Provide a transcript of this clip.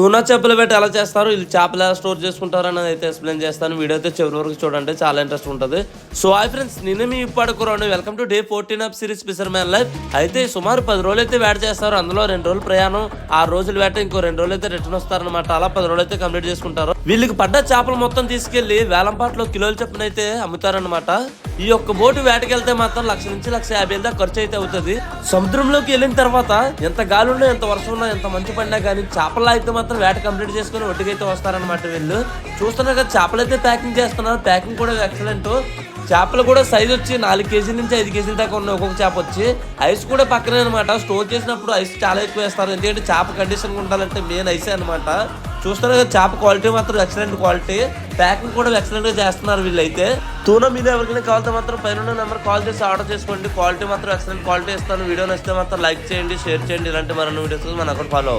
టూనా చేపల వేట ఎలా చేస్తారు, వీళ్ళు చేపలు ఎలా స్టోర్ చేసుకుంటారు అనేది అయితే ఎక్స్ప్లెయిన్ చేస్తాను. వీడియో అయితే చివరి వరకు చూడండి, చాలా ఇంట్రెస్ట్ ఉంటుంది. సో హాయ్ ఫ్రెండ్స్, నేను మీ ఇప్పటికూరండి. Welcome to day 14 of series fisherman life. అయితే సుమారు 10 రోజులు అయితే వేట చేస్తారు. అందులో 2 రోజులు ప్రయాణం, 6 రోజులు వేట, ఇంకో 2 రోజులు అయితే రిటర్న్ వస్తారనమాట. అలా 10 రోజులు అయితే కంప్లీట్ చేసుకుంటారు. వీళ్ళకి పడ్డ చేపలు మొత్తం తీసుకెళ్లి వేలంపాట్లో కిలోలు చొప్పున అయితే అమ్ముతారనమాట. ఈ యొక్క బోటు వేటకెళ్తే మాత్రం 1,00,000 నుంచి 1,50,000 దాకా ఖర్చు అయితే అవుతుంది. సముద్రంలోకి వెళ్ళిన తర్వాత ఎంత గాలి ఉన్నా, ఎంత వర్షం ఉన్నా, ఎంత మంచు పడినా కానీ చేపల్లో అయితే మాత్రం వేట కంప్లీట్ చేసుకుని ఒడ్డుకైతే వస్తారనమాట. వీళ్ళు చూస్తున్నారు కదా, చేపలు అయితే ప్యాకింగ్ చేస్తున్నారు. ప్యాకింగ్ కూడా ఎక్సలెంట్. చేపలు కూడా సైజ్ వచ్చి 4 కేజీల నుంచి 5 కేజీల దాకా ఉన్నాయి ఒక్కొక్క చేప వచ్చి. ఐస్ కూడా పక్కనే అనమాట. స్టోర్ చేసినప్పుడు ఐస్ చాలా ఎక్కువ వేస్తారు, ఎందుకంటే చేప కండిషన్ ఉండాలంటే మెయిన్ ఐసే అనమాట. చూస్తారు కదా, చేప క్వాలిటీ మాత్రం ఎక్సలెంట్ క్వాలిటీ. ప్యాకింగ్ కూడా ఎక్సలెంట్ గా చేస్తున్నారు వీళ్ళైతే. టూనా మీద ఎవరికైనా కావాలంటే మాత్రం పైన నెంబర్ కాల్ చేసి ఆర్డర్ చేసుకోండి. క్వాలిటీ మాత్రం ఎక్సలెంట్ క్వాలిటీ ఇస్తాను. వీడియో నచ్చితే మాత్రం లైక్ చేయండి, షేర్ చేయండి. ఇలాంటి మరిన్ని వీడియోస్ మన అకౌంట్ ఫాలో.